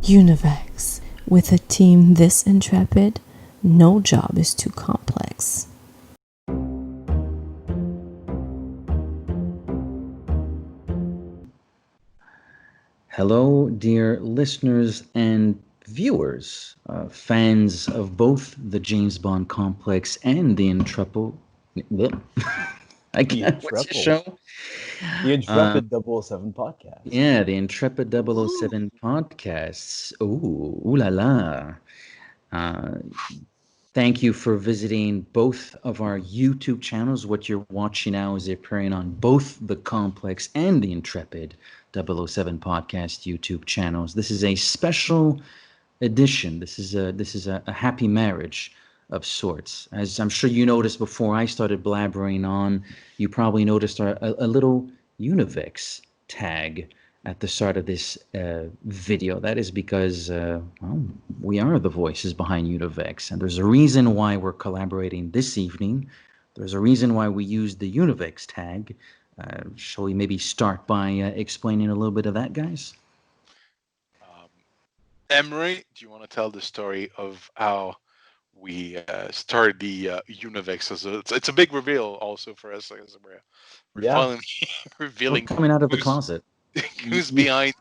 Univex. With a team this intrepid, no job is too complex. Hello, dear listeners and viewers, fans of both the James Bond complex and the Intrepid. I can't. What's your show? The Intrepid 007 podcast. Yeah, the Intrepid 007 podcasts. Ooh, ooh la la. Uh, Thank you for visiting both of our YouTube channels. What you're watching now is appearing on both the Complex and the Intrepid 007 podcast YouTube channels. This is a special edition. This is a happy marriage of sorts. As I'm sure you noticed before I started blabbering on, you probably noticed a little Univix tag at the start of this video. That is because, well, we are the voices behind Univix, and there's a reason why we're collaborating this evening. There's a reason why we used the Univix tag. Shall we maybe start by explaining a little bit of that, guys? Emery, do you want to tell the story of how we started the Univix? It's a big reveal also for us. We're finally revealing we're coming out of the closet. Who's behind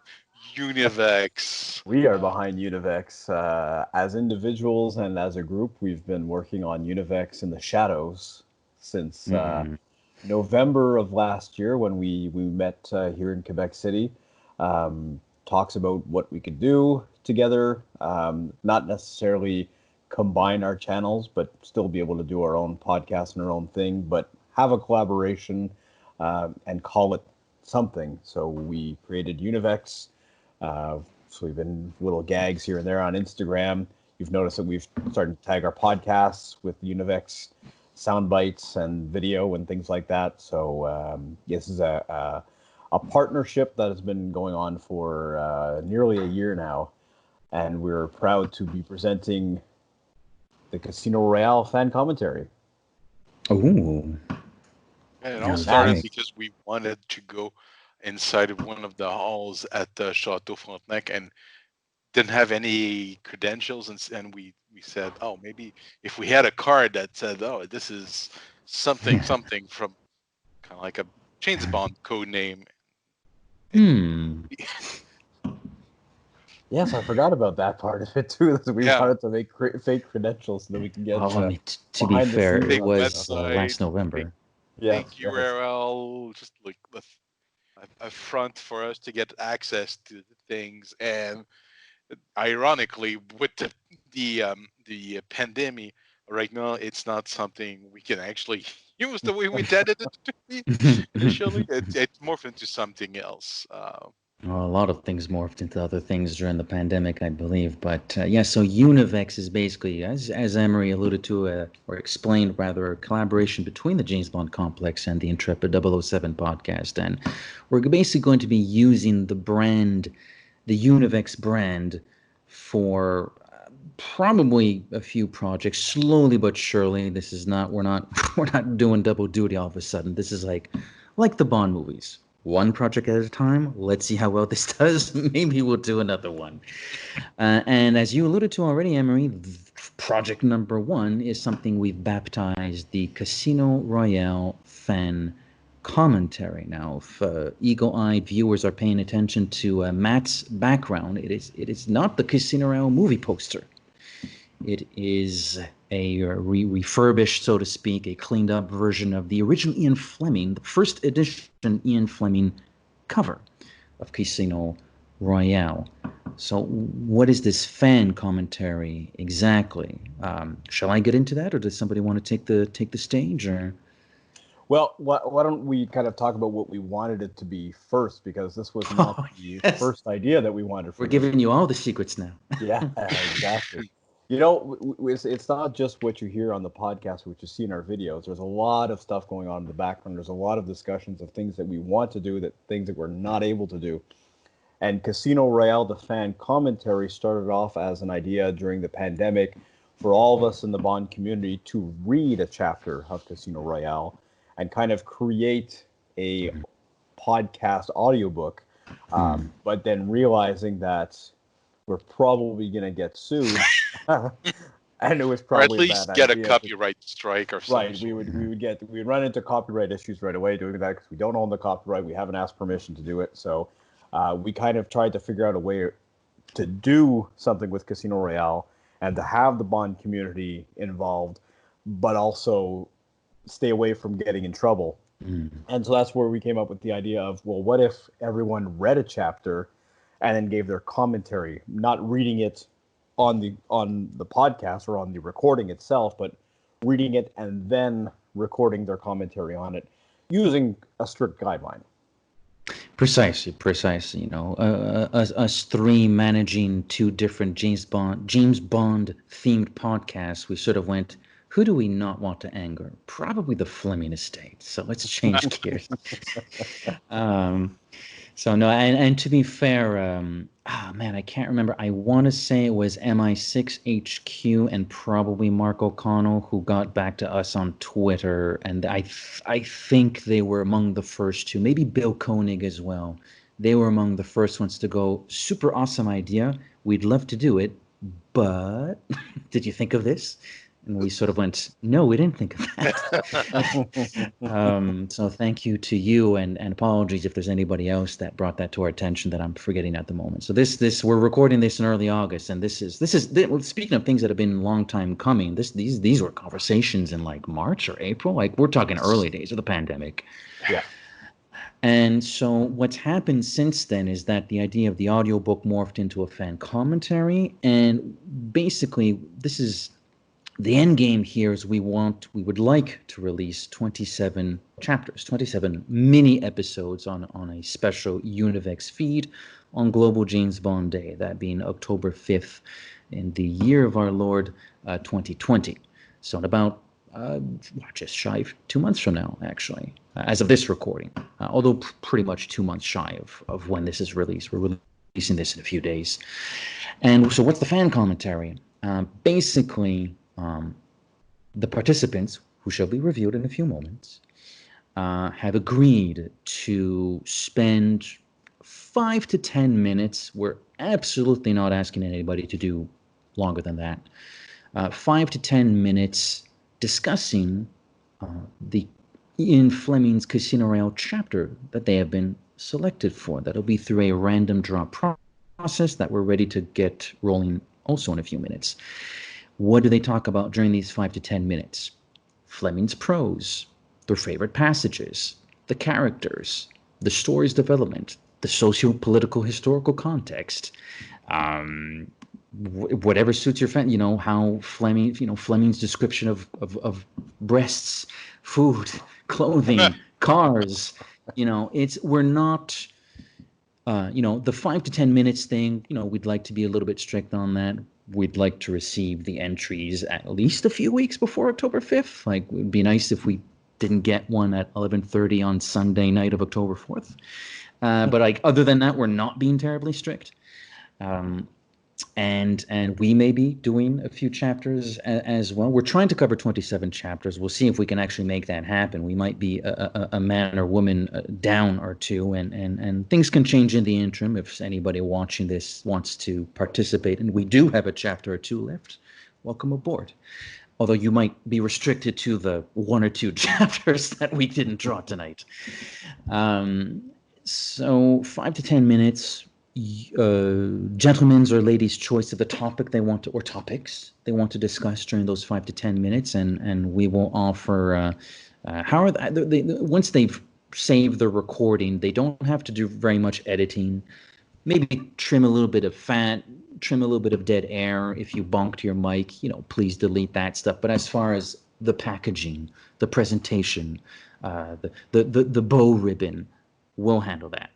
Univix? We are behind Univix. As individuals and as a group, we've been working on Univix in the shadows since November of last year when we met here in Quebec City. Talks about what we could do together, not necessarily combine our channels, but still be able to do our own podcast and our own thing, but have a collaboration and call it something. So we created Univix. So we've been little gags here and there on Instagram. You've noticed that we've started to tag our podcasts with Univix sound bites and video and things like that. So this is a partnership that has been going on for nearly a year now, and we're proud to be presenting the Casino Royale Fan Commentary. Ooh. And it all started because we wanted to go inside of one of the halls at the Chateau Frontenac and didn't have any credentials, and we said, oh, maybe if we had a card that said, oh, this is something from kind of like a James Bond code name. Yes, I forgot about that part of it too. That we wanted to make fake credentials so that we can get. To be fair, it was last November. Thank URL, just like a front for us to get access to the things, and ironically, with the pandemic right now, it's not something we can actually use the way we intended it to be initially. It morphed into something else. Well, a lot of things morphed into other things during the pandemic, I believe. But yeah, so Univix is basically, as Emery alluded to, or explained rather, a collaboration between the James Bond complex and the Intrepid 007 podcast. And we're basically going to be using the brand, the Univix brand, for probably a few projects, slowly but surely. This is not, we're not doing double duty all of a sudden. This is like the Bond movies. One project at a time. Let's see how well this does. Maybe we'll do another one. And as you alluded to already, Emery, project number 1 is something we've baptized the Casino Royale Fan Commentary. Now, if eagle-eyed viewers are paying attention to Matt's background, it is not the Casino Royale movie poster. It is a refurbished, so to speak, a cleaned up version of the original Ian Fleming, the first edition Ian Fleming cover of Casino Royale. So what is this fan commentary exactly? Shall I get into that, or does somebody want to take the stage? Or well, why don't we kind of talk about what we wanted it to be first, because this was not the first idea that we wanted. We're giving you all the secrets now. Yeah, exactly. You know, it's not just what you hear on the podcast, what you see in our videos. There's a lot of stuff going on in the background. There's a lot of discussions of things that we want to do, things that we're not able to do. And Casino Royale, the fan commentary, started off as an idea during the pandemic for all of us in the Bond community to read a chapter of Casino Royale and kind of create a podcast audiobook. But then realizing that we're probably going to get sued. And it was Or at probably a least bad get a idea. copyright strike or something. Right, we'd run into copyright issues right away doing that because we don't own the copyright. We haven't asked permission to do it. So we kind of tried to figure out a way to do something with Casino Royale and to have the Bond community involved, but also stay away from getting in trouble. And so that's where we came up with the idea of, well, what if everyone read a chapter and then gave their commentary, not reading it on the podcast or on the recording itself, but reading it and then recording their commentary on it using a strict guideline. Precisely. You know, us three managing two different James Bond themed podcasts. We sort of went, who do we not want to anger? Probably the Fleming estate. So let's change gears. So no, and to be fair, man, I can't remember. I want to say it was MI6 HQ and probably Mark O'Connell who got back to us on Twitter, and I think they were among the first two. Maybe Bill Koenig as well. They were among the first ones to go, super awesome idea. We'd love to do it, but did you think of this? And we sort of went, no, we didn't think of that. So thank you to you, and apologies if there's anybody else that brought that to our attention that I'm forgetting at the moment. So this we're recording this in early August, and this is speaking of things that have been a long time coming. These were conversations in like March or April. Like we're talking early days of the pandemic. Yeah. And so what's happened since then is that the idea of the audiobook morphed into a fan commentary, and basically this is the end game here is we would like to release 27 chapters, 27 mini episodes on a special Univex feed on Global James Bond Day, that being October 5th in the year of our Lord 2020. So in about just shy of 2 months from now, actually, as of this recording, although pretty much 2 months shy of when this is released. We're releasing this in a few days. And so what's the fan commentary? Basically, the participants, who shall be reviewed in a few moments, have agreed to spend 5 to 10 minutes. We're absolutely not asking anybody to do longer than that. 5 to 10 minutes discussing the Ian Fleming's Casino Royale chapter that they have been selected for. That'll be through a random draw process that we're ready to get rolling also in a few minutes. What do they talk about during these 5 to 10 minutes? Fleming's prose, their favorite passages, the characters, the story's development, the socio-political historical context, whatever suits your fan. You know how Fleming's description of breasts, food, clothing, cars. We're not. The 5 to 10 minutes thing. We'd like to be a little bit strict on that. We'd like to receive the entries at least a few weeks before October 5th. Like, it would be nice if we didn't get one at 11:30 on Sunday night of October 4th. But other than that, we're not being terribly strict. And we may be doing a few chapters as well. We're trying to cover 27 chapters. We'll see if we can actually make that happen. We might be a man or woman down or two, and things can change in the interim if anybody watching this wants to participate. And we do have a chapter or two left. Welcome aboard. Although you might be restricted to the 1 or 2 chapters that we didn't draw tonight. So 5 to 10 minutes. Gentlemen's or ladies' choice of the topic they want to, or topics they want to discuss during those 5 to 10 minutes, and we will offer. Once they've saved the recording, they don't have to do very much editing. Maybe trim a little bit of fat, trim a little bit of dead air. If you bonked your mic, please delete that stuff. But as far as the packaging, the presentation, the bow ribbon, we'll handle that.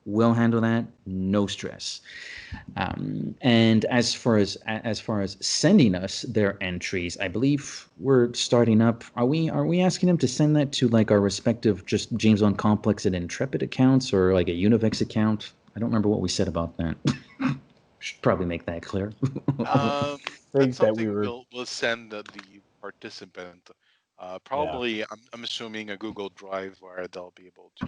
We'll handle that, no stress. And as far as sending us their entries, I believe we're starting up. Are we asking them to send that to like our respective just James Bond Complex and Intrepid accounts, or like a Univex account? I don't remember what we said about that. Should probably make that clear. That's something we'll send the participant. Probably, I'm assuming a Google Drive where they'll be able to.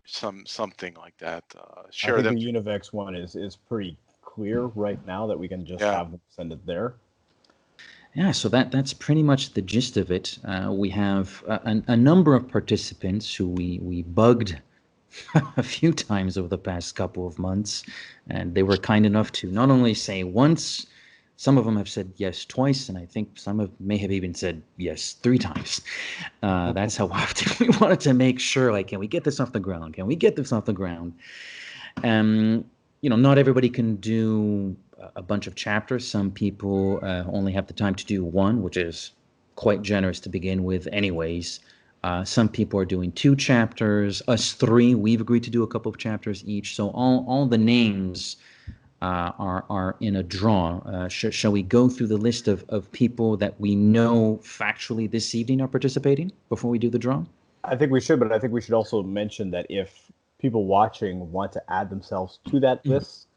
Something like that. Share I think them. the Univex one is pretty clear right now that we can just Yeah. have them send it there? Yeah, so that's pretty much the gist of it. We have a number of participants who we bugged a few times over the past couple of months, and they were kind enough to not only say once, some of them have said yes twice, and I think may have even said yes 3 times. That's how often we wanted to make sure, like, can we get this off the ground? Can we get this off the ground? Not everybody can do a bunch of chapters. Some people only have the time to do one, which is quite generous to begin with anyways. Some people are doing 2 chapters. Us 3, we've agreed to do a couple of chapters each. So all the names are in a draw. Shall we go through the list of people that we know factually this evening are participating before we do the draw? I think we should, but I think we should also mention that if people watching want to add themselves to that list,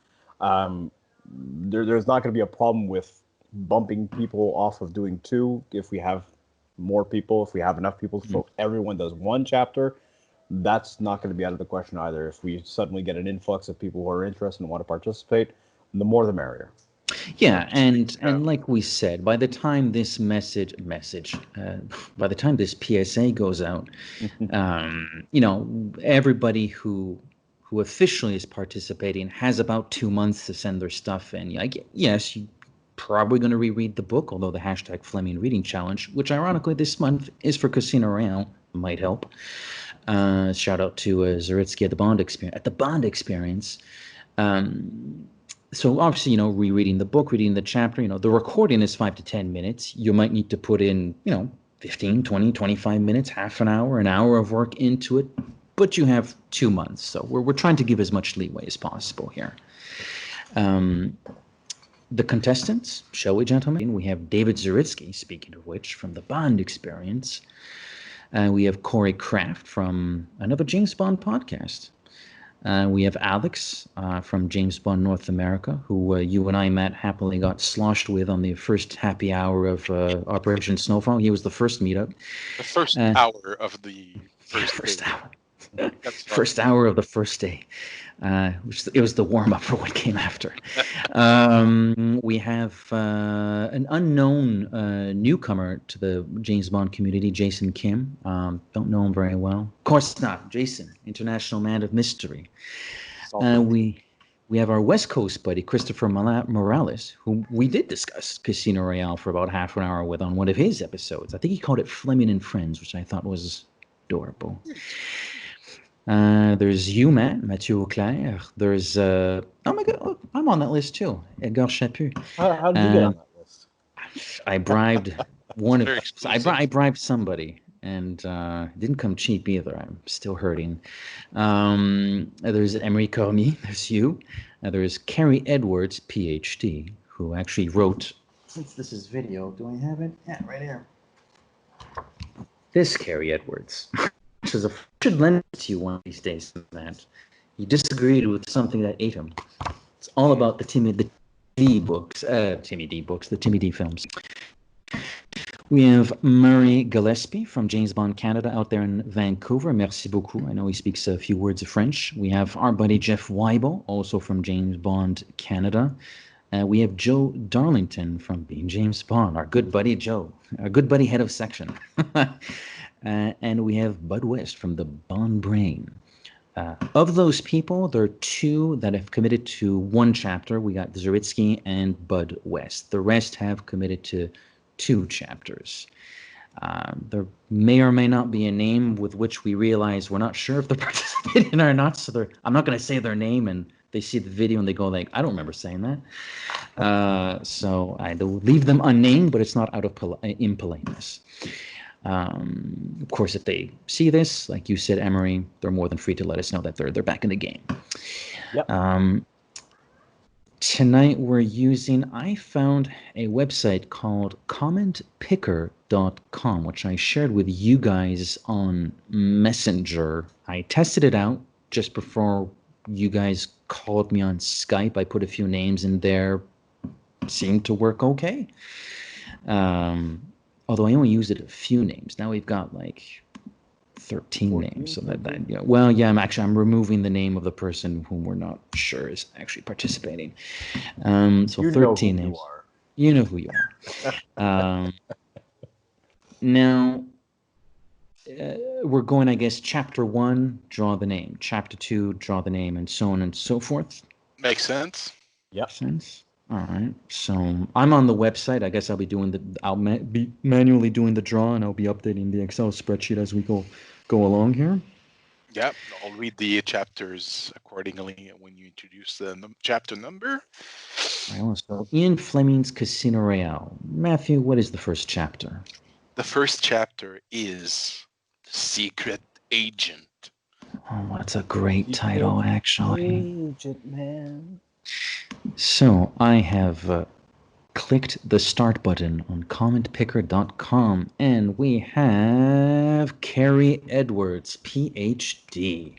there's not going to be a problem with bumping people off of doing 2 if we have more people, if we have enough people, so everyone does 1 chapter. That's not going to be out of the question either. If we suddenly get an influx of people who are interested and want to participate, the more the merrier. Yeah, and like we said, by the time this by the time this PSA goes out, everybody who officially is participating has about 2 months to send their stuff in. Yes, you probably going to reread the book, although the hashtag Fleming Reading Challenge, which ironically this month is for Casino Royale, might help. Shout out to Zaritsky at the Bond Experience. So obviously, rereading the book, reading the chapter, the recording is 5 to 10 minutes. You might need to put in, 15, 20, 25 minutes, half an hour of work into it, but you have 2 months. So we're trying to give as much leeway as possible here. The contestants, shall we, gentlemen? We have David Zaritsky, speaking of which, from the Bond Experience. We have Corey Kraft from another James Bond podcast. We have Alex from James Bond North America, who you and I, Matt, happily got sloshed with on the first happy hour of Operation Snowfall. He was the first meetup. The first hour of the first hour. First hour of the first day. It was the warm-up for what came after. We have an unknown newcomer to the James Bond community, Jason Kim. Don't know him very well. Of course not. Jason, international man of mystery. We have our West Coast buddy, Christopher Morales, whom we did discuss Casino Royale for about half an hour with on one of his episodes. I think he called it Fleming and Friends, which I thought was adorable. There's you, Matt, Mathieu Auclair. There's, oh my God, I'm on that list too. Edgar Chaput. How did you get on that list? I bribed I bribed somebody, and didn't come cheap either. I'm still hurting. There's Emery Cormier. There's you. There's Carrie Edwards, PhD, who actually wrote. Since this is video, do I have it? Yeah, right here. This Carrie Edwards. Should lend it to you one of these days, Matt. He disagreed with something that ate him. It's all about the Timmy D books, the Timmy D films. We have Murray Gillespie from James Bond Canada out there in Vancouver. Merci beaucoup. I know he speaks a few words of French. We have our buddy Jeff Weibel, also from James Bond Canada. We have Joe Darlington from Being James Bond, our good buddy Joe, our good buddy head of section. And we have Bud West from the Bond Brain. Of those people, there are 2 that have committed to 1 chapter. We got Zaritsky and Bud West. The rest have committed to 2 chapters. There may or may not be a name with which we realize we're not sure if they're participating or not. So I'm not going to say their name, and they see the video and they go like, I don't remember saying that. So I leave them unnamed, but it's not out of impoliteness. Of course, if they see this, like you said, Emery, they're more than free to let us know that they're back in the game. Yep. Tonight I found a website called commentpicker.com, which I shared with you guys on Messenger. I tested it out just before you guys called me on Skype. I put a few names in there. Seemed to work okay. Although I only used it a few names. Now we've got like 13 14, names. So that 13? yeah. Well, yeah, I'm removing the name of the person whom we're not sure is actually participating. So You 13 know who names. you are. You know who you are. Now, we're going, I guess, chapter 1, draw the name. Chapter 2, draw the name, and so on and so forth. Makes sense. Yep. Makes sense. All right. So I'm on the website. I guess I'll be be manually doing the draw, and I'll be updating the Excel spreadsheet as we go along here. Yeah, I'll read the chapters accordingly when you introduce the chapter number. So Ian Fleming's Casino Royale. Matthew, what is the first chapter? The first chapter is Secret Agent. Oh, that's a great title, actually. Agent Man. So I have clicked the start button on commentpicker.com, and we have Carrie Edwards, PhD.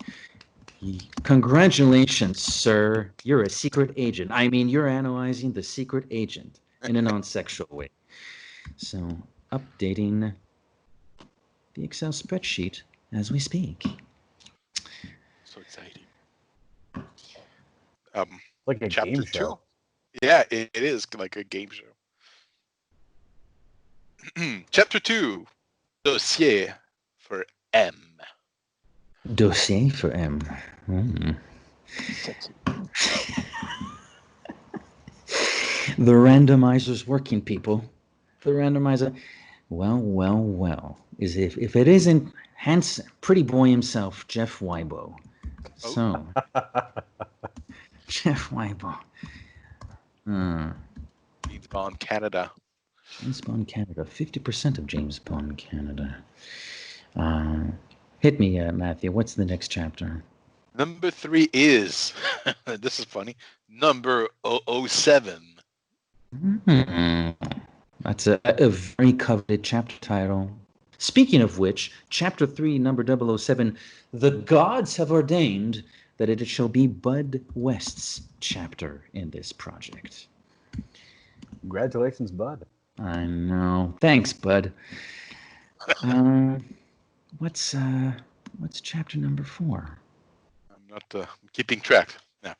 Congratulations, sir. You're a secret agent. I mean, you're analyzing the secret agent in a non-sexual way. So, updating the Excel spreadsheet as we speak. So exciting. Like a Chapter game show. 2. Yeah, it is like a game show. Chapter 2, Dossier for M. Dossier for M. Sexy. The randomizer's working, people. The randomizer. Well. Is if it isn't handsome, pretty boy himself, Jeff Weibo. So, Jeff Weibo. James Bond Canada. James Bond Canada. 50% of James Bond Canada. Hit me, Matthew. What's the next chapter? Number 3 is, this is funny, number 007. That's a very coveted chapter title. Speaking of which, chapter 3, number 007, the gods have ordained that it shall be Bud West's chapter in this project. Congratulations, Bud. I know. Thanks, Bud. What's chapter number 4? I'm not keeping track now.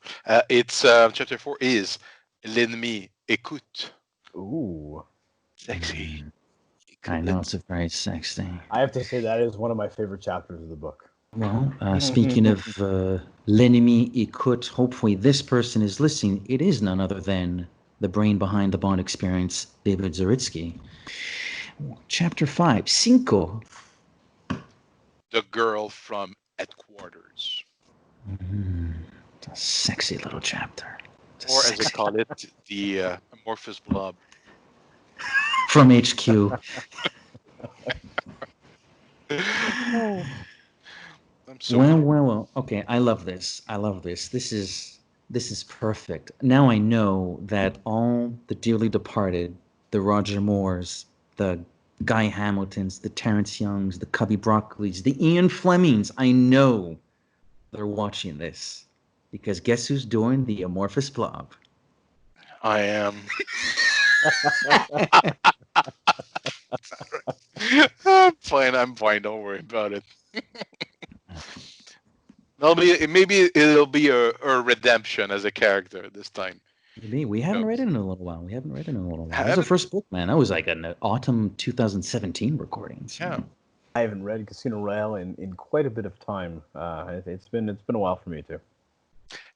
It's chapter 4 is L'ennemi écoute. Ooh. Sexy. I know, it's a very sexy. I have to say that is one of my favorite chapters of the book. Well, speaking of L'ennemi écoute, hopefully this person is listening. It is none other than the brain behind the Bond experience, David Zaritsky. Chapter 5, Cinco. The girl from Headquarters. It's a sexy little chapter. Or as I call it, the amorphous blob. From HQ. I'm so Well. Okay, I love this. This is perfect. Now I know that all the dearly departed, the Roger Moores, the Guy Hamiltons, the Terrence Youngs, the Cubby Broccolis, the Ian Flemings, I know they're watching this. Because guess who's doing the amorphous blob? I am. I'm fine. Don't worry about it. Maybe it'll be a redemption as a character this time. Maybe. We haven't read it in a little while. That was our first book, man. That was like an autumn 2017 recording. So. Yeah. I haven't read Casino Royale in quite a bit of time. It's been a while for me too.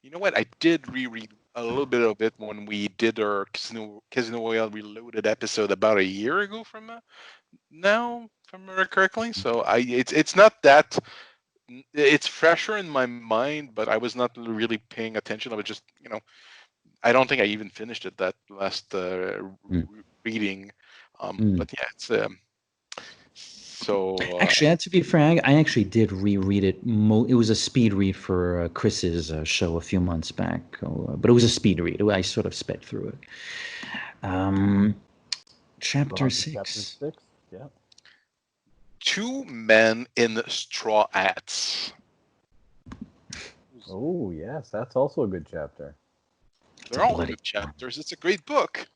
You know what? I did reread a little bit of it when we did our Casino Royale Reloaded episode about a year ago from now, if I remember correctly. So it's not that. It's fresher in my mind, but I was not really paying attention. I was just, I don't think I even finished it that last reading. But yeah, it's so. Actually, to be fair, I actually did reread it. It was a speed read for Chris's show a few months back, but it was a speed read. I sort of sped through it. Chapter 6. Chapter 6, yeah. 2 men in straw hats. Oh, yes, that's also a good chapter. They're all good chapters. It's a great book.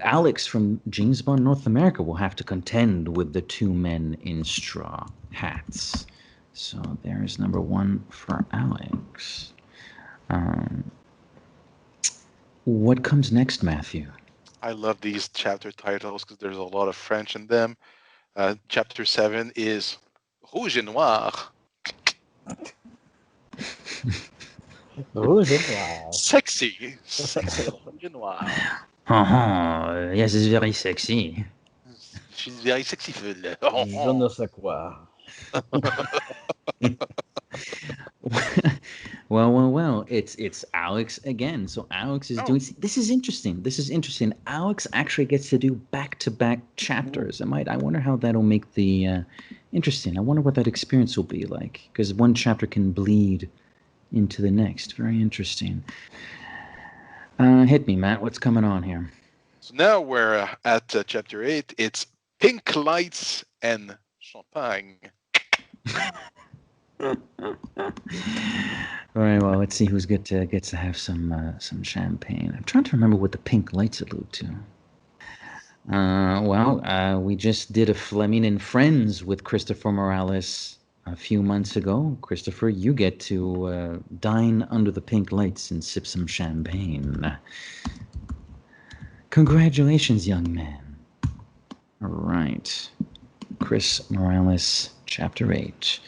Alex from James Bond North America will have to contend with the two men in straw hats. So there's number 1 for Alex. What comes next, Matthew? I love these chapter titles because there's a lot of French in them. Chapter 7 is Rouge et Noir. Rouge et Noir. Sexy Rouge et Noir. Yes, it's very sexy. She's very sexyful. Je ne sais quoi. Well. It's Alex again. So Alex is doing. This is interesting. Alex actually gets to do back-to-back chapters. I wonder how that'll make the interesting. I wonder what that experience will be like, because one chapter can bleed into the next. Very interesting. Hit me, Matt. What's coming on here? So now we're at chapter 8. It's Pink Lights and Champagne. All right, well, let's see who's gets to have some champagne. I'm trying to remember what the pink lights allude to. We just did a Fleming and Friends with Christopher Morales a few months ago. Christopher, you get to dine under the pink lights and sip some champagne. Congratulations, young man. All right. Chris Morales, Chapter 8.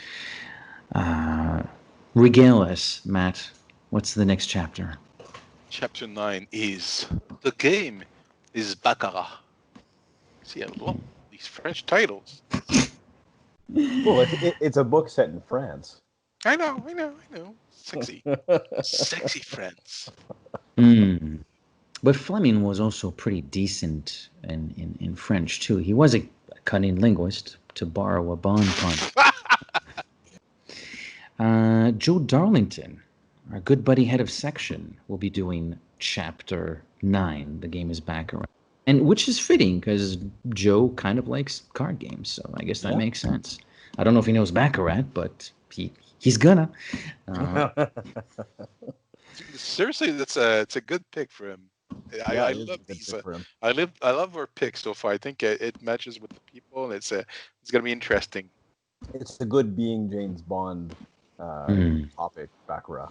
Regale us, Matt. What's the next chapter? Chapter 9 is The Game is Baccarat. See, I love these French titles. Well, it's a book set in France. I know. Sexy. Sexy France. But Fleming was also pretty decent in French, too. He was a cunning linguist, to borrow a Bond pun. Joe Darlington, our good buddy head of section, will be doing Chapter 9, The Game is Baccarat. And which is fitting, because Joe kind of likes card games, so I guess that makes sense. I don't know if he knows Baccarat, but he's gonna. Seriously, it's a good pick for him. I love these. I love our picks so far. I think it matches with the people, and it's gonna be interesting. It's a good being James Bond topic, Baccarat.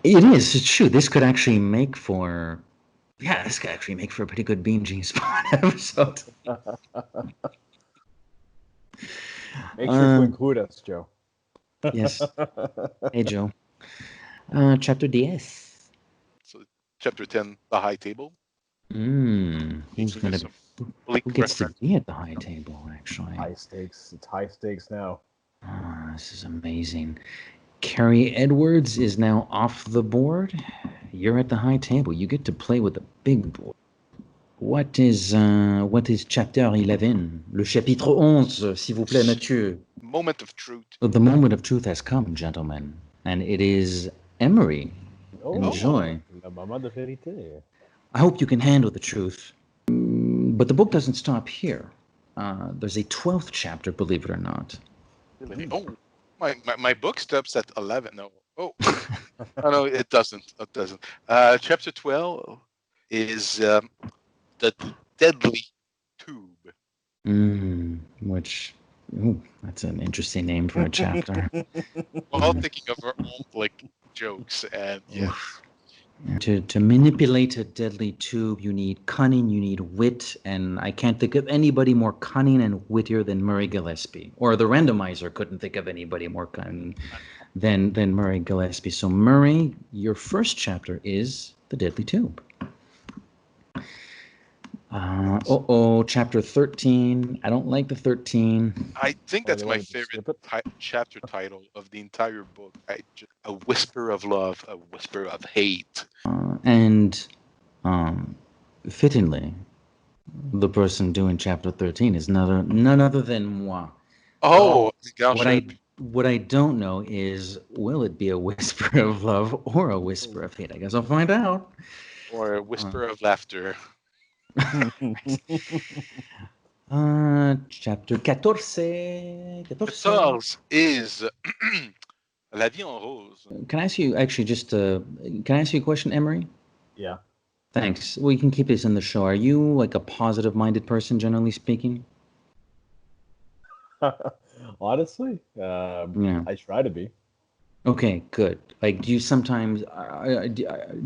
It is. It's true. This could actually make for a pretty good Being James Bond episode. Make sure to include us, Joe. Yes. Hey, Joe. Chapter 10. So, Chapter 10, The High Table. Who gets to be at the high table, actually? High stakes. It's high stakes now. This is amazing. Carrie Edwards is now off the board. You're at the high table. You get to play with the big board. What is Chapter 11? Le chapitre 11, s'il vous plaît, Mathieu. Moment of truth. The moment of truth has come, gentlemen. And it is Emery. Enjoy. La maman de vérité. I hope you can handle the truth. But the book doesn't stop here. There's a 12th chapter, believe it or not. Oh, my book stops at 11. No. Oh, no, it doesn't. It doesn't. Chapter 12 is The Deadly Tube. That's an interesting name for a chapter. We're all thinking of our own jokes, and yeah. To manipulate a deadly tube, you need cunning, you need wit, and I can't think of anybody more cunning and wittier than Murray Gillespie. Or the randomizer couldn't think of anybody more cunning than Murray Gillespie. So Murray, your first chapter is The Deadly Tube. Chapter 13. I don't like the 13. I think that's my favorite chapter title of the entire book. A Whisper of Love, a Whisper of Hate. Fittingly, the person doing chapter 13 is none other than moi. Oh, gosh. What I don't know is, will it be a whisper of love or a whisper of hate? I guess I'll find out. Or a whisper of laughter. Chapter 14. 14 is La Vie en Rose. Can I ask you a question, Emery? Yeah. Thanks. We can keep this in the show. Are you like a positive-minded person, generally speaking? Honestly, Yeah. I try to be. Okay, good. Like, do you sometimes,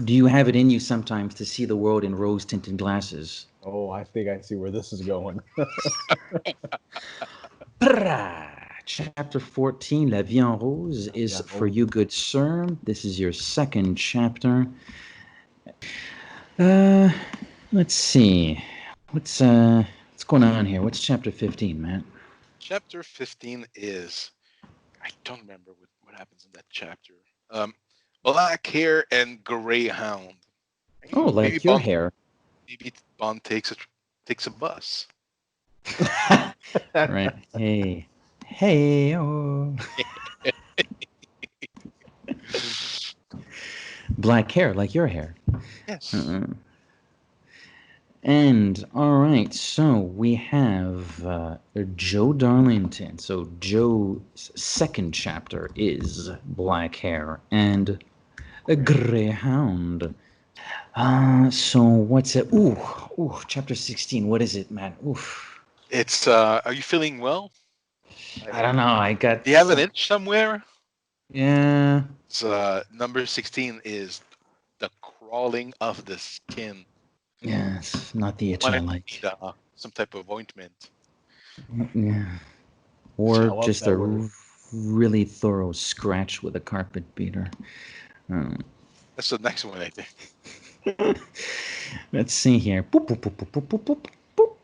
do you have it in you sometimes to see the world in rose-tinted glasses? Oh, I think I see where this is going. Chapter 14, La Vie en Rose, is for you, good sir. This is your second chapter. Let's see. What's going on here? What's chapter 15, Matt? Chapter 15 is, I don't remember what happens in that chapter. Black hair and gray hound. Oh, like your hair. Maybe Bond takes a bus. Right. Hey, oh. Black hair, like your hair. Yes. And all right, so we have Joe Darlington. So Joe's second chapter is Black Hair and a Greyhound. So what's it? Ooh, chapter 16. What is it, man? Oof. It's are you feeling well? I don't know. I got. Do you have an itch somewhere? Yeah. It's, number 16 is the crawling of the skin. Yes, not the itch I like. Need, some type of ointment. Yeah. Or just a really thorough scratch with a carpet beater. That's the next one, I think. Let's see here. Boop, boop, boop, boop, boop, boop, boop.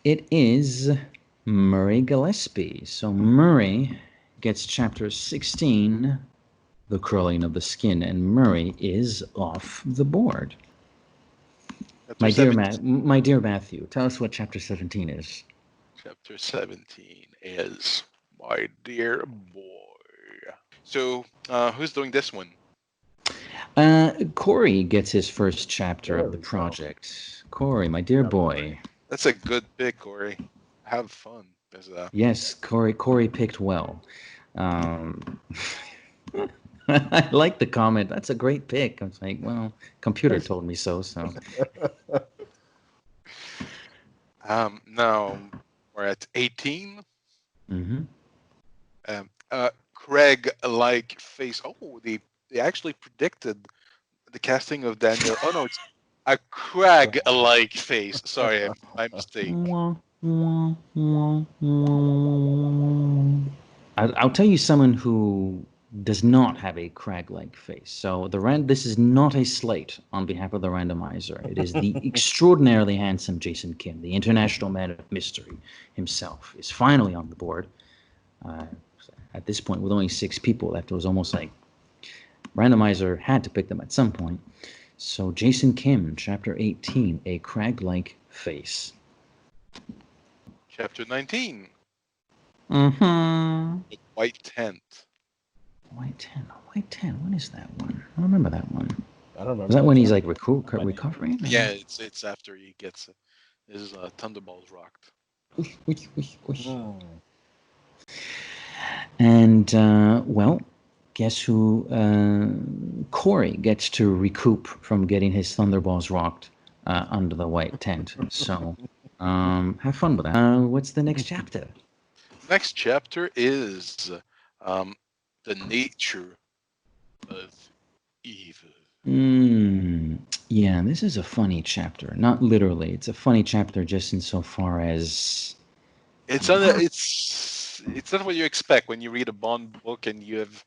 It is Murray Gillespie. So Murray gets chapter 16, The Curling of the Skin, and Murray is off the board. My dear Matthew, tell us what chapter 17 is. Chapter 17 is My Dear Boy. So, who's doing this one? Corey gets his first chapter of the project. Corey, my dear boy. That's a good pick, Corey. Have fun. Yes, Corey picked well. I like the comment. That's a great pick. I was like, well, computer told me so. Now we're at 18. Mm-hmm. CRAG-like face. Oh, they actually predicted the casting of Daniel. Oh no, it's a CRAG-like face. Sorry, my mistake. I'll tell you someone who does not have a CRAG-like face. So this is not a slate on behalf of the randomizer. It is the extraordinarily handsome Jason Kim, the international man of mystery himself, is finally on the board. At this point, with only 6 people left, it was almost like randomizer had to pick them at some point. So Jason Kim, chapter 18, a CRAG-like face. Chapter 19. Mm-hmm. White Tent. White Tent. When is that one? I don't remember that one. I don't remember. Is that when he's like recovering? Yeah, it's after he gets his thunderballs rocked. And well, guess who? Corey gets to recoup from getting his thunderballs rocked under the white tent. So have fun with that. What's the next chapter? Next chapter is the nature of evil. Yeah, this is a funny chapter. Not literally. It's a funny chapter just insofar as it's not what you expect when you read a Bond book and you have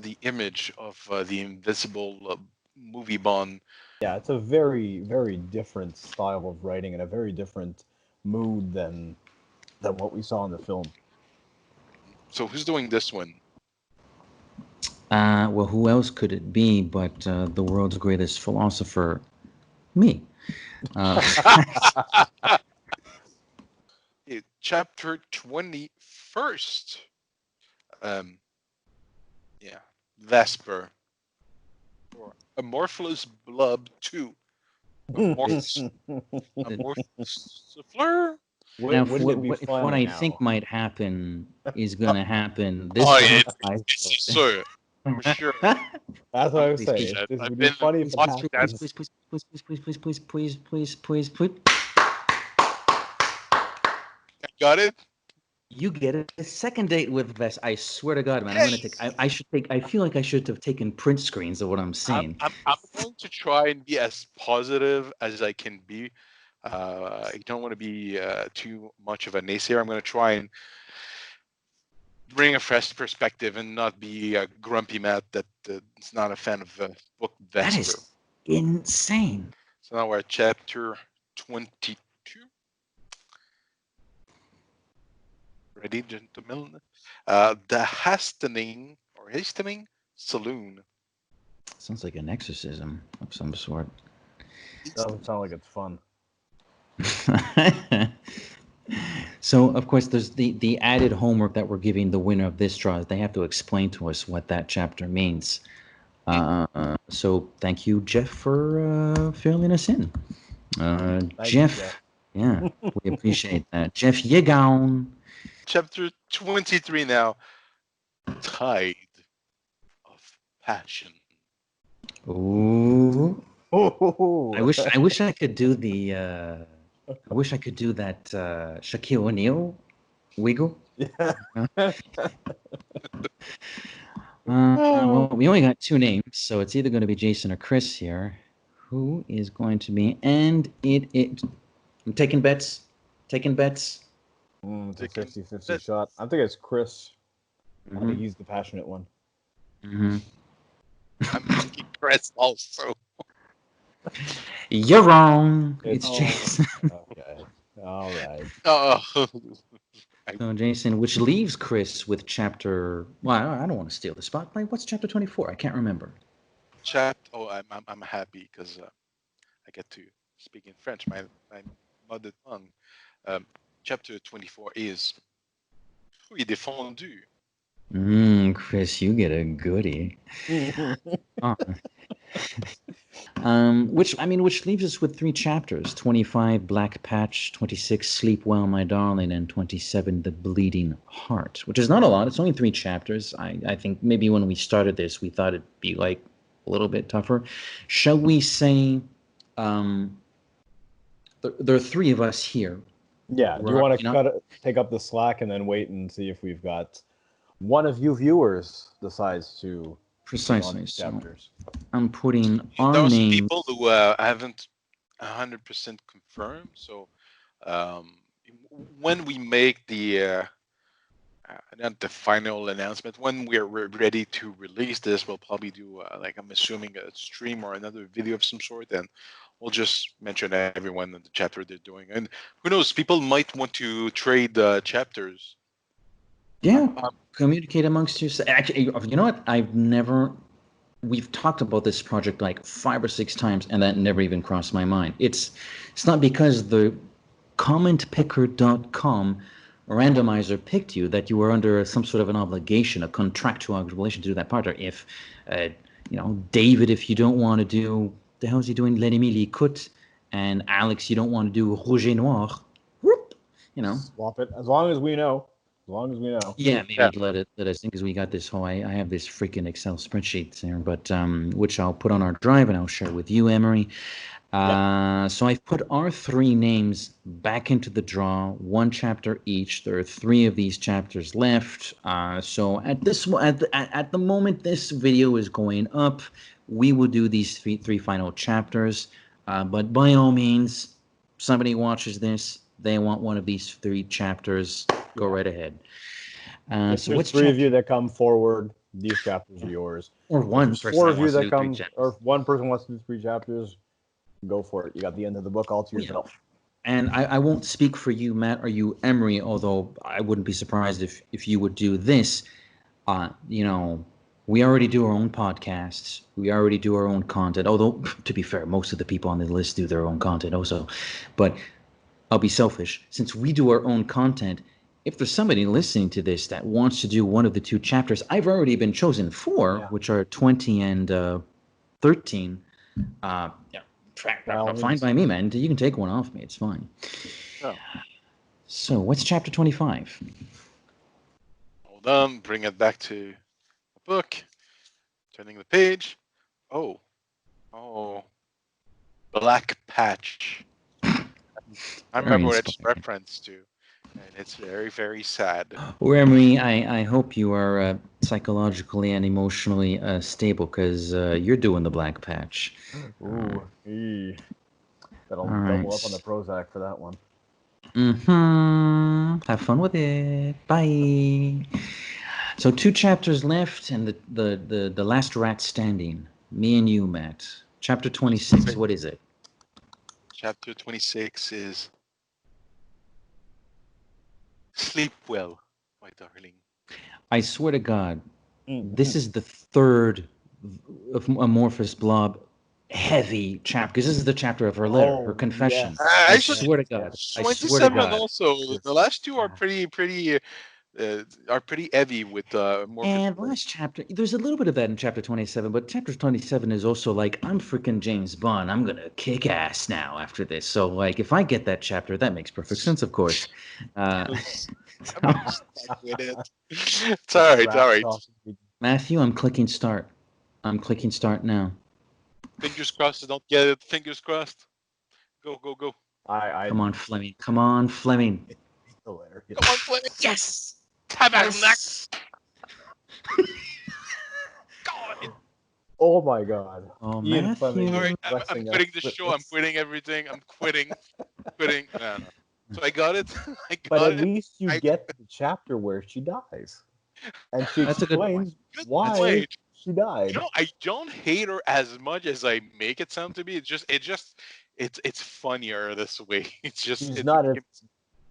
the image of the invisible movie Bond. Yeah, it's a very, very different style of writing and a very different mood than what we saw in the film. So who's doing this one? Well, who else could it be but the world's greatest philosopher, me? Chapter 21st. Vesper. Or Amorphous Blub 2. Amorphous Fleur? Now, what I think might happen is going to happen. This it's sure. For sure. That's what I was Please, saying. please, This I've would be been funny if it watching that. happens. please. Got it? You get a second date with Vess. I swear to God, man. I'm gonna take. Yes! I should take. I feel like I should have taken print screens of what I'm saying. I'm going to try and be as positive as I can be. I don't want to be too much of a naysayer. I'm going to try and bring a fresh perspective and not be a grumpy Matt that is not a fan of book That Vesper. is insane. So now we're at chapter 22. Ready, gentlemen? The Hastening Saloon. Sounds like an exorcism of some sort. Doesn't sound like it's fun. So, of course, there's the added homework that we're giving the winner of this draw. They have to explain to us what that chapter means. So, thank you, Jeff, for filling us in. Jeff, yeah, we appreciate that. Jeff Yegown. Chapter 23 now. Tide of Passion. Ooh. Oh, I wish I could do the I wish I could do that Shaquille O'Neal wiggle. yeah. Well, we only got two names, so it's either going to be Jason or Chris here. Who is going to be? And I'm taking bets. Taking bets. It's a 50-50 shot. I think it's Chris. I think he's the passionate one. I'm thinking Chris also. You're wrong. It's Jason. Okay. All right. So Jason, which leaves Chris with chapter. Well, I don't want to steal the spotlight. What's chapter 24? I can't remember. I'm happy because I get to speak in French, my mother tongue. Chapter 24 is Fruit défendu. Chris, you get a goodie. Which leaves us with three chapters: 25, Black Patch; 26, Sleep Well, My Darling; and 27, The Bleeding Heart. Which is not a lot. It's only three chapters. I think maybe when we started this, we thought it'd be like a little bit tougher. Shall we say? There are three of us here. Yeah. Do you want to take up the slack and then wait and see if we've got one of you viewers decides to precisely chapters? I'm putting our There are some names. people who haven't 100% confirmed. So when we make the not the final announcement, when we're ready to release this, we'll probably do like I'm assuming a stream or another video of some sort, and we'll just mention everyone in the chapter they're doing. And who knows, people might want to trade chapters. Yeah, communicate amongst yourselves. Actually, you know what? We've talked about this project like 5 or 6 times, and that never even crossed my mind. It's not because the commentpicker.com randomizer picked you that you were under some sort of an obligation, a contractual obligation to do that part. Or if, David, if you don't want to do, the hell is he doing? L'ennemi l'écoute, and Alex, you don't want to do Rouge et Noir. Whoop, Swap it as long as we know. As long as we know. Yeah, maybe let us think, because we got this whole. I have this freaking Excel spreadsheet there, but which I'll put on our drive and I'll share with you, Emery. So I've put our 3 names back into the draw, 1 chapter each. There are 3 of these chapters left. So at the moment this video is going up, we will do these three final chapters. But by all means, somebody watches this, they want one of these 3 chapters, go right ahead. So there's 3 of you that come forward, these chapters are yours. Or one person 4 of you that come, or one person wants to do 3 chapters, go for it. You got the end of the book all to yourself. And I won't speak for you, Matt, or you, Emery, although I wouldn't be surprised if you would do this. We already do our own podcasts. We already do our own content. Although, to be fair, most of the people on the list do their own content also. But I'll be selfish. Since we do our own content, if there's somebody listening to this that wants to do one of the 2 chapters, I've already been chosen 4, which are 20 and 13. Fine by me, man. You can take one off me. It's fine. Oh. So, what's chapter 25? Hold on. Bring it back to the book. Turning the page. Oh, Black Patch. I remember what it's inspiring. referenced to, and it's very, very sad. Well, Emery, I hope you are psychologically and emotionally stable because you're doing the black patch. Ooh, that'll All double up on right. the Prozac for that one. Have fun with it. Bye. So 2 chapters left, and the last rat standing. Me and you, Matt. Chapter 26. What is it? Chapter 26 is Sleep Well, my darling. I swear to God, this is the third Amorphous Blob heavy chapter, because this is the chapter of her letter, her confession. yes. I Actually, swear to God. I swear to 27 God. also. The last two are pretty heavy with more. And last chapter, there's a little bit of that in chapter 27, but chapter 27 is also like, I'm freaking James Bond. I'm going to kick ass now after this. So, like, if I get that chapter, that makes perfect sense, of course. I'm stuck with it. It's all right. All right. Matthew, I'm clicking start. I'm clicking start now. Fingers crossed. I don't get it. Fingers crossed. Go, go, go. Come on, Fleming. Come on, Fleming. Hilarious. Come on, Fleming. Yes! Tabarnak. God. Oh my God. Oh, Ian Matthew. Fleming All is right. I'm blessing us quitting the with show. I'm this. quitting everything. I'm quitting. Quitting. No. So I got it. I got But at it. least you get the chapter where she dies. And she That's a good explains Good why point. she died. I don't hate her as much as I make it sound to be. It's funnier this way. It's just She's not as,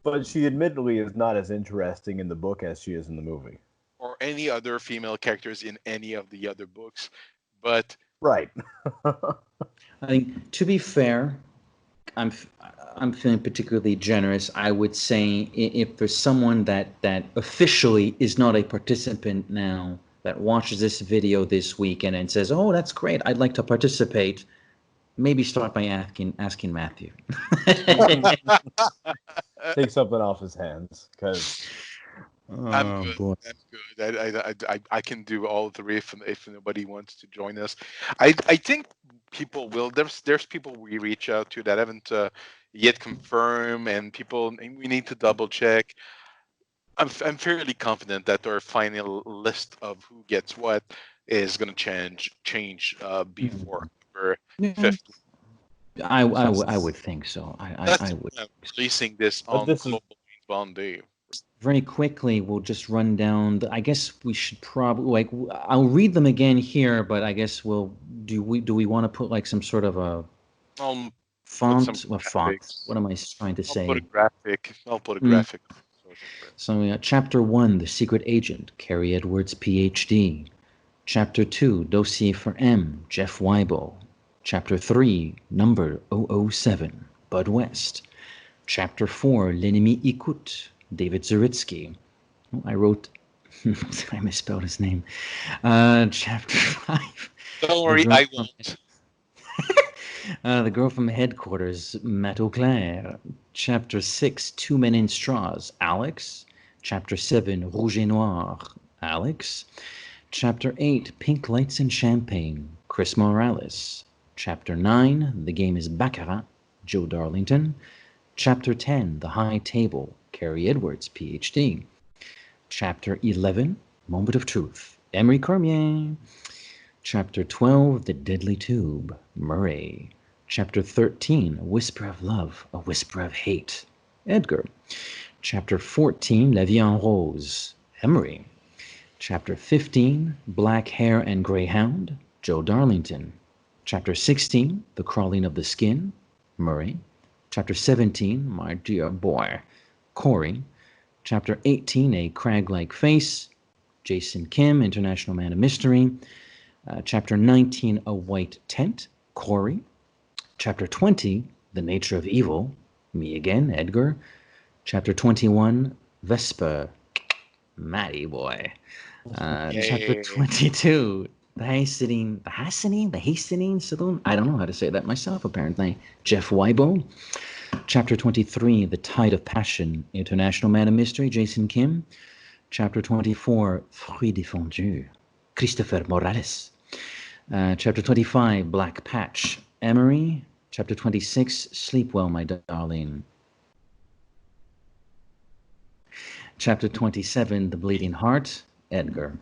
but she admittedly is not as interesting in the book as she is in the movie. or any other female characters in any of the other books. But Right. I think, to be fair, I'm feeling particularly generous. I would say if there's someone that officially is not a participant now that watches this video this weekend and says, "Oh, that's great. I'd like to participate." Maybe start by asking Matthew. Take something off his hands, because I'm Oh good. boy. I'm good. I can do all three if nobody wants to join us. I think people will. There's people we reach out to that haven't yet confirmed, and we need to double check. I'm fairly confident that our final list of who gets what is going to change before October 5th. I would think so. I would. Releasing this But on this is- Global James Bond Day. Very quickly, we'll just run down. I guess we should probably I'll read them again here, but I guess do we want to put like some sort of a font? What font? graphics. What am I trying to say? I'll put a graphic. So we got Chapter 1, The Secret Agent, Carrie Edwards, PhD. Chapter 2, Dossier for M, Jeff Weibel. Chapter 3, Number 007, Bud West. Chapter 4, L'ennemi écoute, David Zaritsky. Oh, I wrote, I misspelled his name. Chapter 5. Don't worry, I won't. The Girl from Headquarters, Matt Auclair. Chapter 6, Two Men in Straws, Alex. Chapter 7, Rouge et Noir, Alex. Chapter 8, Pink Lights and Champagne, Chris Morales. Chapter 9, The Game is Baccarat, Joe Darlington. Chapter 10, The High Table, Carrie Edwards, PhD. Chapter 11, Moment of Truth, Emery Cormier. Chapter 12, The Deadly Tube, Murray. Chapter 13, A Whisper of Love, A Whisper of Hate, Edgar. Chapter 14, La Vie en Rose, Emery. Chapter 15, Black Hair and Grey Hound, Joe Darlington. Chapter 16, The Crawling of the Skin, Murray. Chapter 17, My Dear Boy, Corey. Chapter 18, A Crag-like Face, Jason Kim, International Man of Mystery. Chapter 19, A White Tent, Corey. Chapter 20, The Nature of Evil, me again, Edgar. Chapter 21, Vespa, Matty boy. Chapter 22, The Hastening Saloon. I don't know how to say that myself, apparently. Jeff Weibel. Chapter 23, The Tide of Passion, International Man of Mystery, Jason Kim. Chapter 24, Fruit Défendu, Christopher Morales. Chapter 25, Black Patch, Emery. Chapter 26, Sleep Well, My Darling. Chapter 27, The Bleeding Heart, Edgar.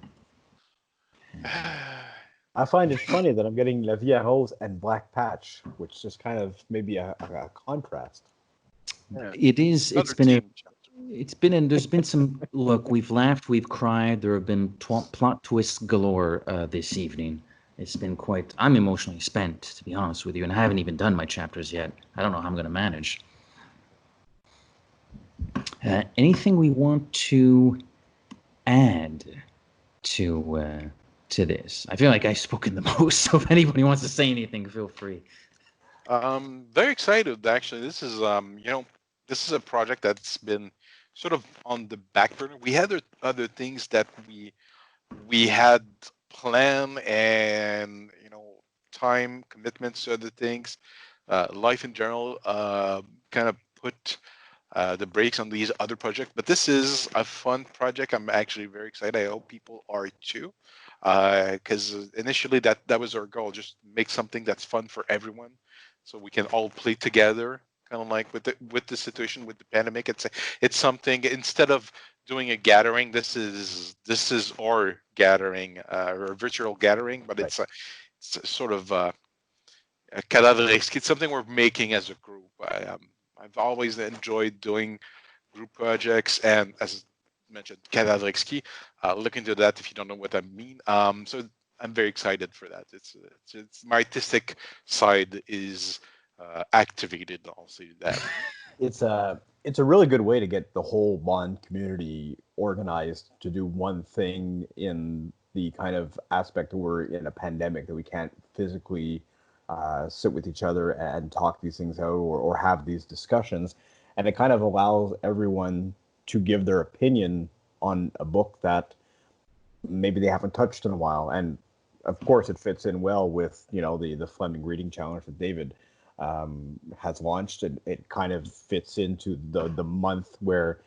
I find it funny that I'm getting La Vie Rose and Black Patch, which is kind of maybe a contrast. Yeah. It is. Another team chapter. There's been some. Look, we've laughed, we've cried. There have been plot twists galore this evening. It's been quite. I'm emotionally spent, to be honest with you, and I haven't even done my chapters yet. I don't know how I'm going to manage. Anything we want to add to this? I feel like I've spoken the most. So if anybody wants to say anything, feel free. Very excited actually. This is this is a project that's been sort of on the back burner. We had other things that we had planned, and time commitments to other things, life in general, kind of put the brakes on these other projects. But this is a fun project. I'm actually very excited. I hope people are too, because initially that was our goal, just make something that's fun for everyone, so we can all play together. Kind of like with the situation with the pandemic, it's something, instead of doing a gathering, this is our gathering, or virtual gathering, but Right. it's a sort of it's something we're making as a group. I've always enjoyed doing group projects, and as mentioned, Cadavreski. Look into that if you don't know what I mean. So I'm very excited for that. It's my artistic side is activated. I'll say that. It's a really good way to get the whole Bond community organized to do one thing in the kind of aspect that we're in a pandemic, that we can't physically sit with each other and talk these things out, or have these discussions. And it kind of allows everyone to give their opinion on a book that maybe they haven't touched in a while. And of course, it fits in well with the Fleming Reading Challenge that David has launched, and it kind of fits into the month where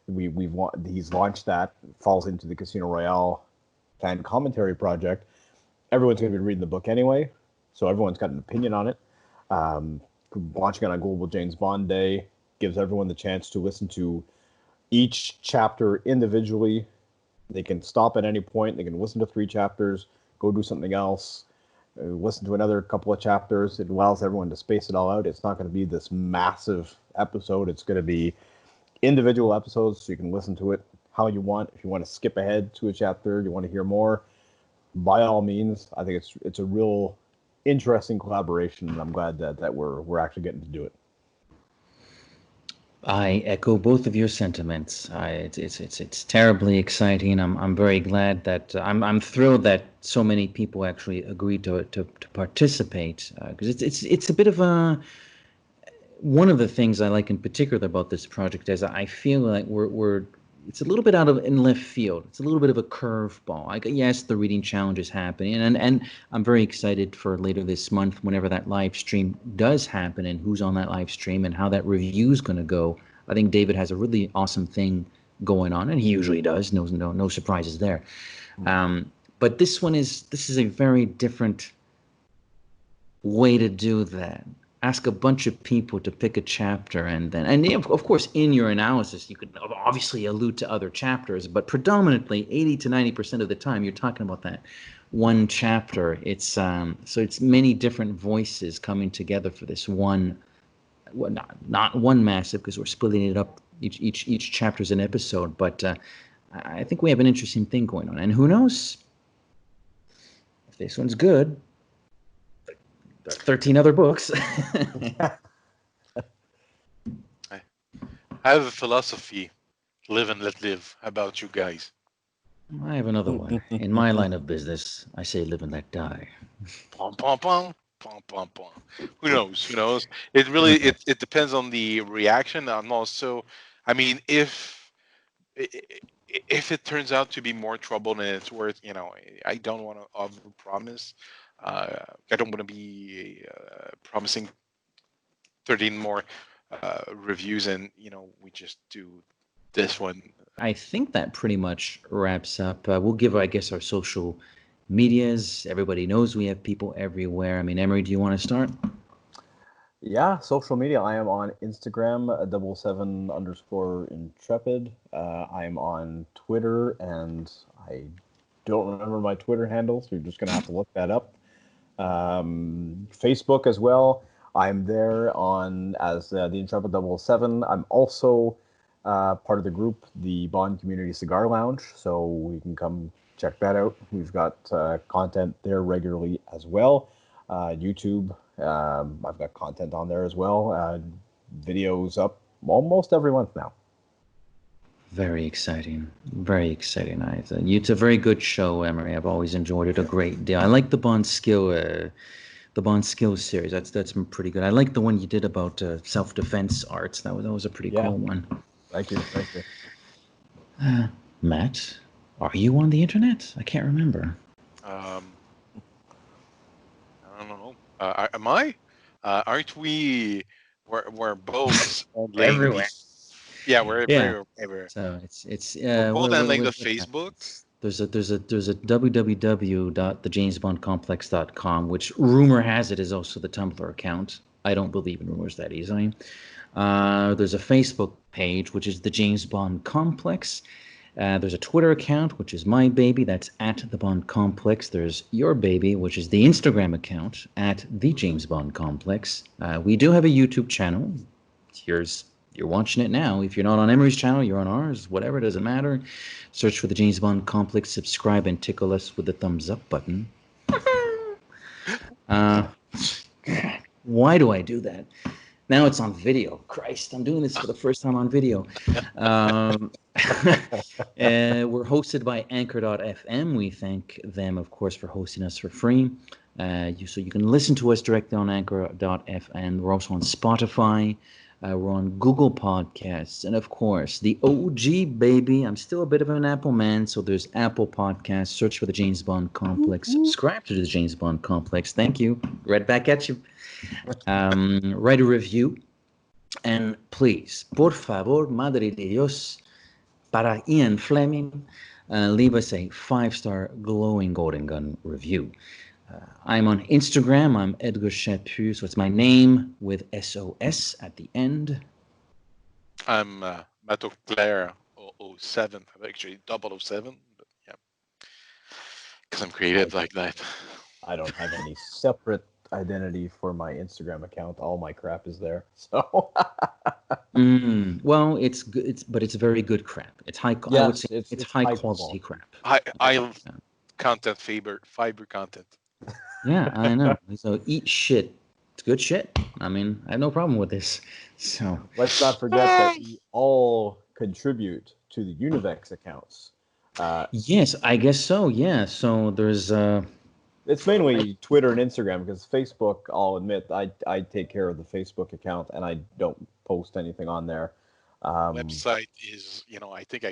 he's launched. That falls into the Casino Royale Fan Commentary Project. Everyone's going to be reading the book anyway, so everyone's got an opinion on it. Launching it on Global James Bond Day gives everyone the chance to listen to each chapter individually. They can stop at any point. They can listen to 3 chapters, go do something else, listen to another couple of chapters. It allows everyone to space it all out. It's not going to be this massive episode. It's going to be individual episodes, so you can listen to it how you want. If you want to skip ahead to a chapter, you want to hear more, by all means. I think it's a real interesting collaboration, and I'm glad that we're actually getting to do it. I echo both of your sentiments. It's terribly exciting. I'm very glad that I'm thrilled that so many people actually agreed to participate, because it's a bit of a, one of the things I like in particular about this project is I feel like we're it's a little bit out of in left field. It's a little bit of a curveball. Yes, the reading challenge is happening, and I'm very excited for later this month, whenever that live stream does happen, and who's on that live stream and how that review is going to go. I think David has a really awesome thing going on, and he usually does. No surprises there. But this is a very different way to do that. Ask a bunch of people to pick a chapter, and of course in your analysis you could obviously allude to other chapters, but predominantly 80 to 90% of the time you're talking about that one chapter. It's so it's many different voices coming together for this one, well, not one massive, because we're splitting it up. Each chapter's an episode, but I think we have an interesting thing going on, and who knows if this one's good. 13 other books. I have a philosophy: live and let live. How about you guys? I have another one. In my line of business, I say live and let die. Pom pom pom pom pom pom. Who knows? Who knows? It really it depends on the reaction. I'm also, I mean, if it turns out to be more trouble than it's worth, I don't want to overpromise. I don't want to be promising 13 more reviews, and we just do this one. I think that pretty much wraps up. We'll give, I guess, our social medias. Everybody knows we have people everywhere. I mean, Emery, do you want to start? Yeah, social media. I am on Instagram, 77_Intrepid. I'm on Twitter, and I don't remember my Twitter handle, so you're just going to have to look that up. Facebook as well. I'm there on as the Intrepid 007. I'm also part of the group, the Bond Community Cigar Lounge, so we can come check that out. We've got content there regularly as well. YouTube, I've got content on there as well. Videos up almost every month now. Very exciting. Very exciting. It's a very good show, Emery. I've always enjoyed it a great deal. I like the Bond Skills series. That's been pretty good. I like the one you did about self-defense arts. That was a pretty cool one. Thank you. Matt, are you on the internet? I can't remember. I don't know. Am I? Aren't we? We're both handling Everywhere. we're everywhere. So it's We're both handling the Facebook. There's a www.thejamesbondcomplex.com, which rumor has it is also the Tumblr account. I don't believe in rumors that easily. There's a Facebook page, which is the James Bond Complex. There's a Twitter account, which is my baby. That's at the Bond Complex. There's your baby, which is the Instagram account at the James Bond Complex. We do have a YouTube channel. You're watching it now. If you're not on Emery's channel, you're on ours. Whatever, doesn't matter. Search for the James Bond Complex. Subscribe and tickle us with the thumbs up button. Why do I do that? Now it's on video. Christ, I'm doing this for the first time on video. We're hosted by Anchor.fm. We thank them, of course, for hosting us for free. So you can listen to us directly on Anchor.fm. We're also on Spotify. We're on Google Podcasts. And, of course, the OG, baby. I'm still a bit of an Apple man, so there's Apple Podcasts. Search for the James Bond Complex. Subscribe to the James Bond Complex. Thank you. Right back at you. Write a review. And please, por favor, Madre de Dios, para Ian Fleming, leave us a 5-star glowing golden gun review. I'm on Instagram. I'm Edgar Chaput, so it's my name with SOS at the end. I'm Mato Claire 07. I'm actually 007. But yeah, because I'm creative like that. I don't have any separate identity for my Instagram account. All my crap is there. So well, it's good. But it's very good crap. It's high. Yes, I would say it's high quality crap. I content fiber content. Yeah, I know. So eat shit. It's good shit. I mean, I have no problem with this. So let's not forget that we all contribute to the Univex accounts. Yes, I guess so. Yeah. So there's it's mainly Twitter and Instagram, because Facebook, I'll admit, I take care of the Facebook account and I don't post anything on there. Website is, I think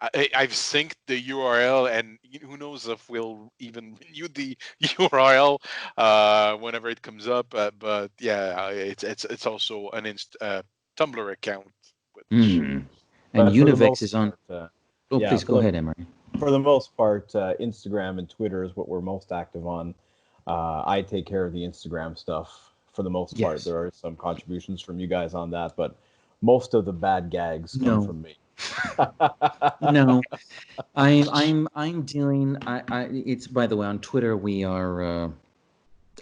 I've synced the URL, and who knows if we'll even renew the URL whenever it comes up. But yeah, it's also an Tumblr account. And Univex is on. Please go ahead, Emery. For the most part, Instagram and Twitter is what we're most active on. I take care of the Instagram stuff for the most part. Yes. There are some contributions from you guys on that, but most of the bad gags come from me. No, I'm dealing. It's, by the way, on Twitter we are.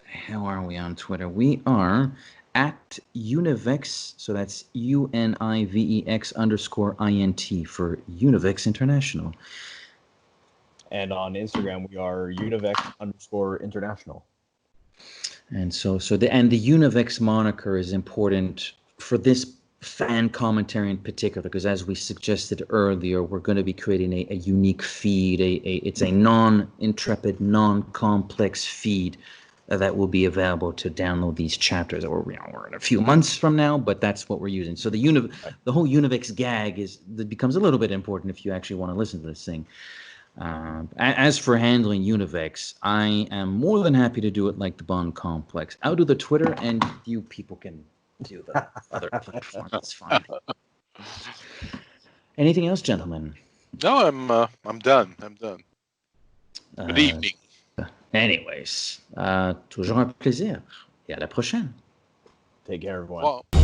How are we on Twitter? We are at Univex. So that's UNIVEX_INT for Univex International. And on Instagram we are Univex_International. And so the Univex moniker is important for this fan commentary in particular, because as we suggested earlier, we're going to be creating a unique feed. It's a non-Intrepid, non-complex feed that will be available to download these chapters. We're in a few months from now, but that's what we're using. So the whole Univex gag becomes a little bit important if you actually want to listen to this thing. As for handling Univex, I am more than happy to do it like the Bond Complex. I'll do the Twitter, and you people can do the other platform. That's fine. Anything else, gentlemen? No, I'm done. Good evening. Anyways, toujours un plaisir. Et à la prochaine. Take care, everyone. Well.